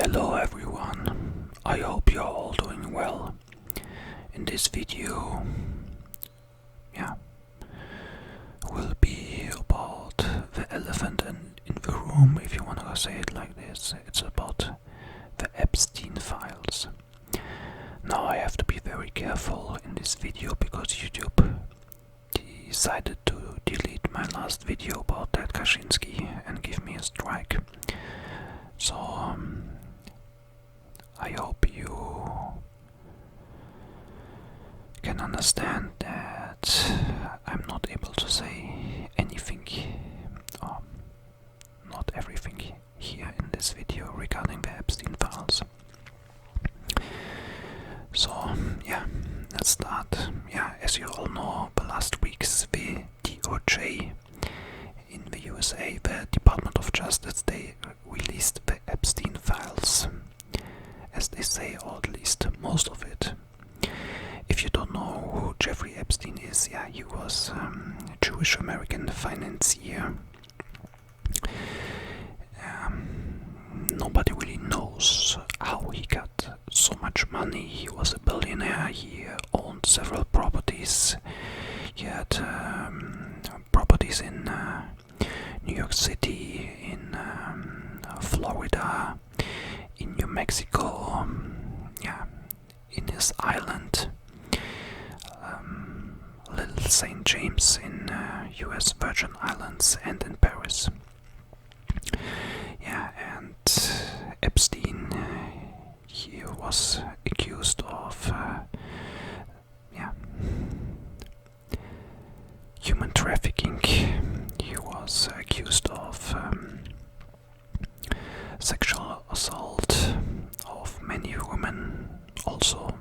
Hello everyone, I hope you're all doing well. In this video, will be about the elephant in the room, if you want to say it like this. It's about the Epstein files. Now I have to be very careful in this video because YouTube decided to delete my last video about Ted Kaczynski and give me a strike. So I hope you can understand that I'm not able to say anything or not everything here in this video regarding the Epstein files. So let's start. As you all know, the last weeks the DOJ in the USA, the Department of Justice, they released the Epstein files, as they say, or at least most of it. If you don't know who Jeffrey Epstein is, he was a Jewish-American financier. Nobody really knows how he got so much money. He was a billionaire, he owned several properties. He had properties in New York City, in Florida, in New Mexico, in his island, Little St. James in US Virgin Islands, and in Paris. And Epstein, he was accused of human trafficking. He was accused of sexual assault of many women, also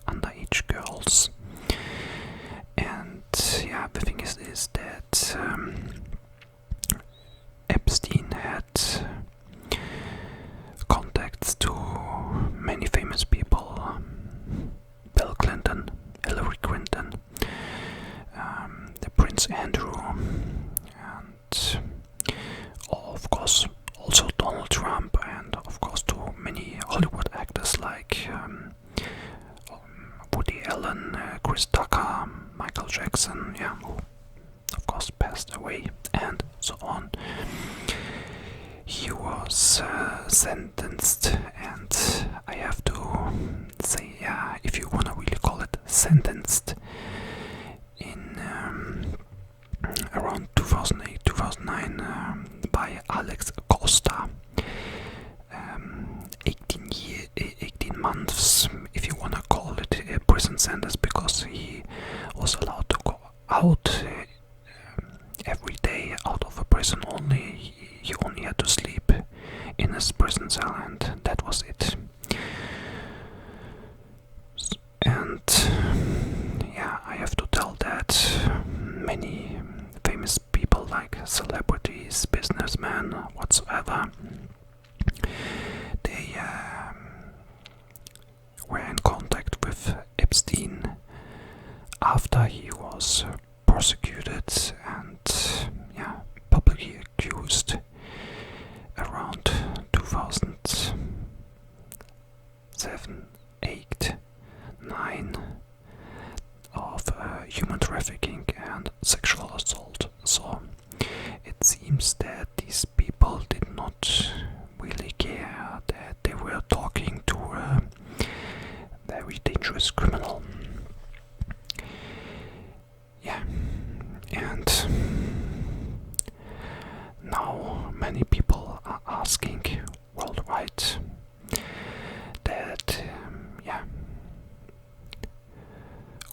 underage girls. And the thing is that Epstein had contacts to many famous people: Bill Clinton, Hillary Clinton, the Prince Andrew, and of course also Donald Trump, and of course to many Hollywood actors like Woody Allen, Chris Tucker, Michael Jackson, who of course passed away, and so on. He was sentenced, and I have to say, if you wanna really call it sentenced, in around 2008-2009 by Alex Acosta. 18 months, if you wanna call it a prison sentence, because he was allowed to go out every day out of a prison. Only he only had to sleep in his prison cell, and that was it. And I have to tell that many famous people, like celebrities, businessmen, whatsoever, they were in contact with Epstein after he was prosecuted and publicly accused around 2007, 8, 9 of human trafficking and sexual assault. So it seems that these people did not really care that they were talking to a very dangerous criminal. And now many people are asking worldwide that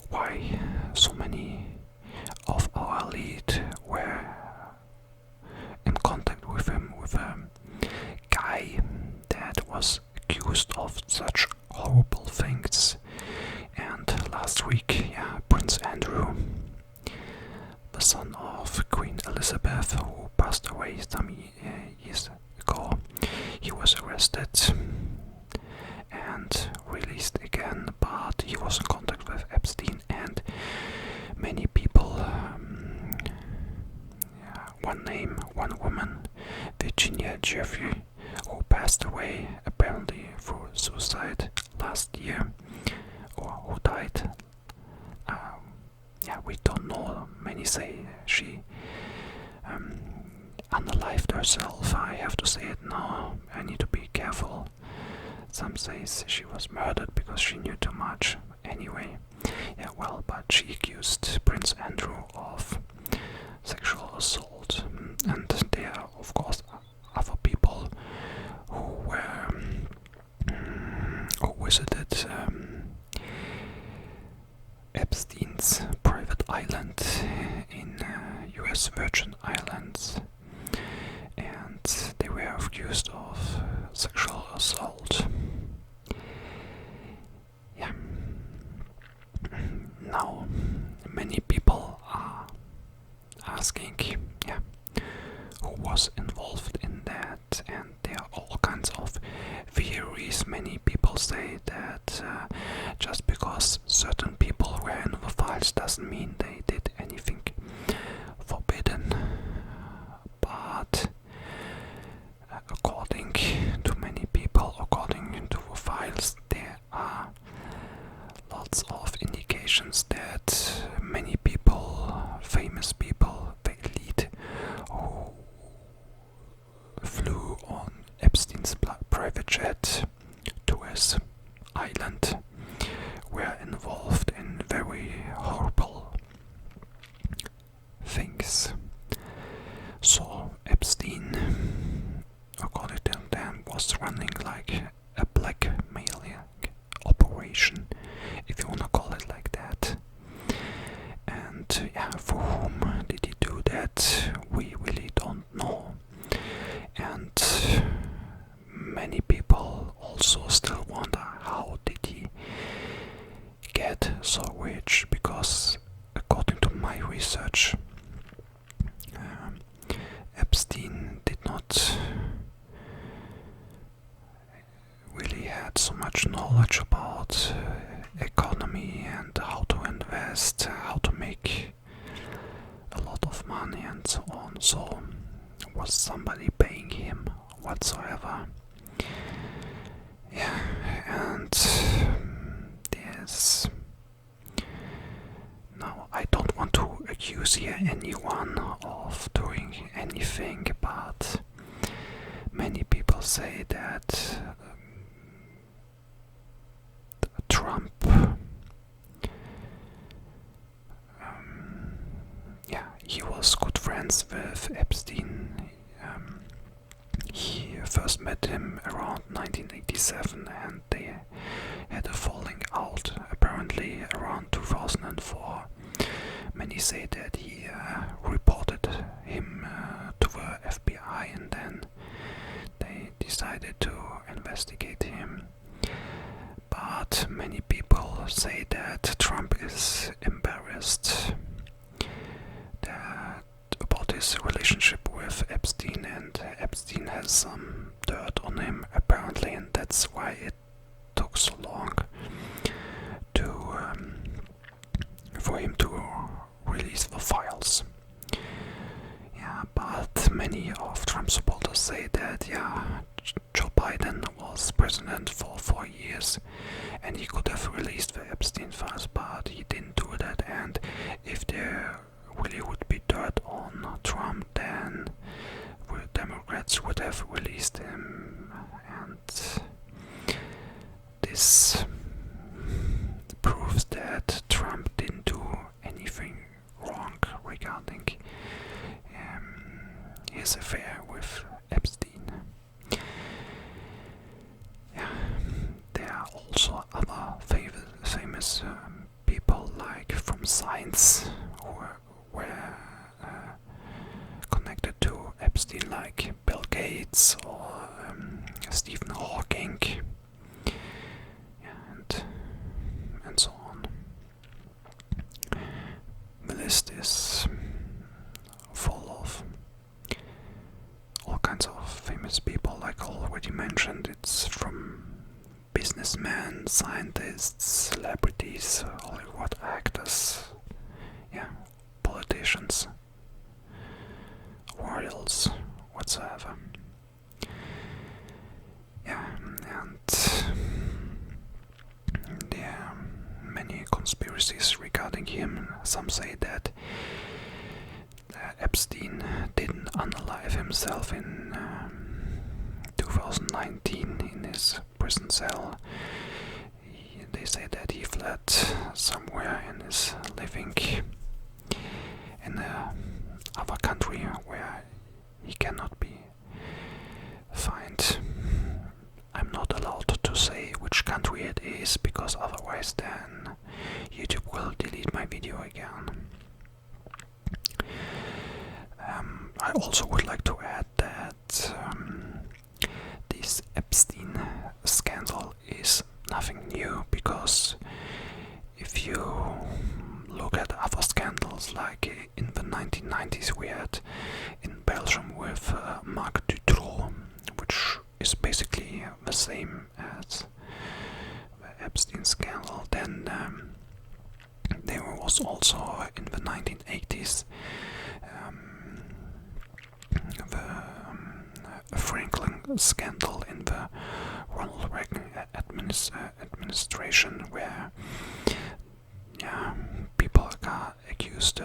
why so many of our elite were in contact with him, with a guy that was accused of such horrible things. And last week, Prince Andrew, the son of Queen Elizabeth, who passed away some years ago, he was arrested and released again, but he was in contact with Epstein, and many people, one name, one woman, Virginia Jeffrey, who passed passed away apparently through suicide last year, or who died. We don't know. Many say she unalived herself. I have to say it now. I need to be careful. Some say she was murdered because she knew too much. Anyway, but she accused Prince Andrew of sexual assault, and there are of course other people who visited Epstein's private island in US Virgin Islands, and they were accused of sexual assault. Now, many people are asking, who was involved in that, and there are all kinds of theories. Many people say that just because certain people were in the files doesn't mean they did anything forbidden, but according to many people, according to the files, there are lots of indications that many people, famous people, the elite, who flew on Epstein's private jet to his island, were involved in very horrible things. So Epstein, according to them, was running like a blackmailing operation, if you wanna call it like that. And for whom did he do that? We really don't know. And many people also still wonder, how did he get so rich? Because according to my research, Epstein did not really had so much knowledge about economy and how to invest, how to make a lot of money and so on. So was somebody paying him whatsoever? And there's... Now, I don't want to accuse here anyone of doing anything, but many people say that Trump he was good friends with Epstein. He first met him around 1987 and they had a falling out apparently around 2004. Many say that he reported him to the FBI and then they decided to investigate him. But many people say that Trump is embarrassed about his relationship with Epstein, and Epstein has some dirt on him apparently, and that's why it took so long for him to release the files. But many of Trump's supporters say that Joe Biden was president for 4 years and he could have released the Epstein files, but he didn't do that. And if there really would be dirt on Trump, then the Democrats would have released him, and this proves that Trump didn't do anything wrong regarding his affair with Epstein. There are also other famous people like from science who were connected to Epstein, like Bill Gates or Stephen Hawking, and so on. The list is full of all kinds of famous people, like I already mentioned. It's from businessmen, scientists, celebrities, Hollywood actors, politicians, royals, whatsoever. conspiracies regarding him. Some say that Epstein didn't unalive himself in 2019 in his prison cell. They say that he fled somewhere and is living in another country where he cannot be found. I'm not allowed to say which country it is, because otherwise then YouTube will delete my video again. I also would like to add that this Epstein scandal is nothing new, because if you look at other scandals, like in the 1990s we had in Belgium with Marc Dutroux, which is basically the same as the Epstein scandal. Then there was also in the 1980s the Franklin scandal in the Ronald Reagan administration, where people accused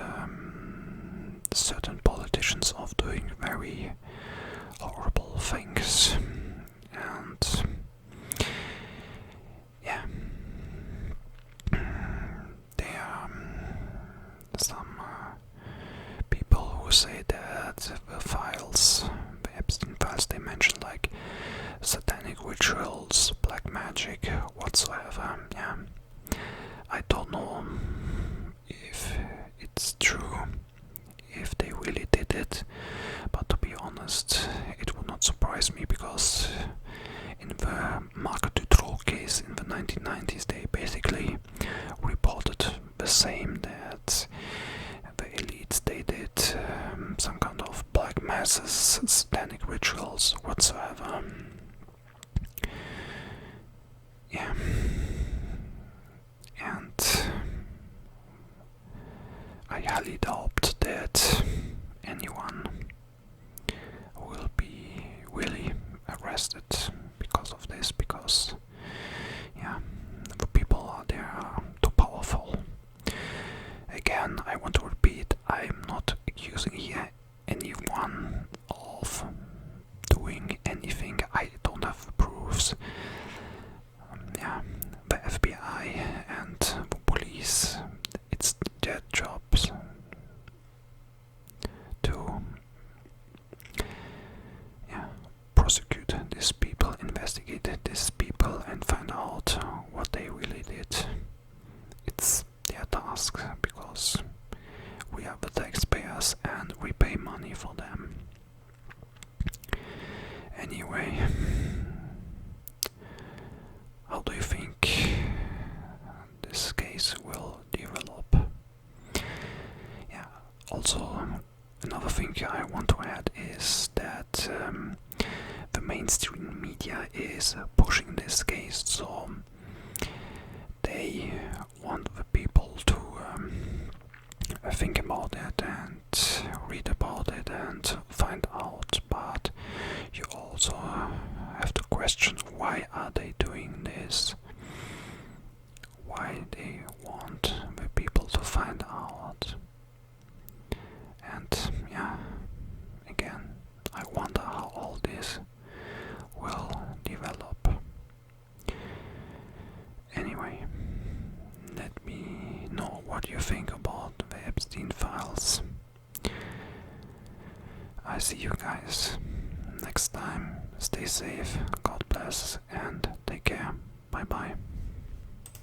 certain politicians of doing very horrible things. And there are some people who say that the files, the Epstein files, they mention like satanic rituals, black magic, whatsoever. I don't know if it's true, if they really did it, but to be honest, it would not surprise me, because in the Marc Dutroux case in the 1990s, they basically reported the same, that the elites, they did some kind of black masses, satanic rituals, whatsoever. And I highly doubt that anyone will be really arrested because of this, because the people out there are too powerful. Again, I want to repeat, I'm not accusing here anyone of doing anything. I don't have proofs. The FBI and the police, it's their jobs to prosecute these people, investigate these people, and find out what they really did. It's their task, because we are the taxpayers and we pay money for them. Anyway, how do you think this case will develop? Also, another thing I want to add is that the mainstream media is pushing this case, so they want the people to think about it and read about it and find out, but you also have to question, why are they doing this? Why they want the people to find out? And again, I wonder how all this will develop. Anyway, let me know what you think about the Epstein files. I see you guys next time. Stay safe, God bless, and take care. Bye bye.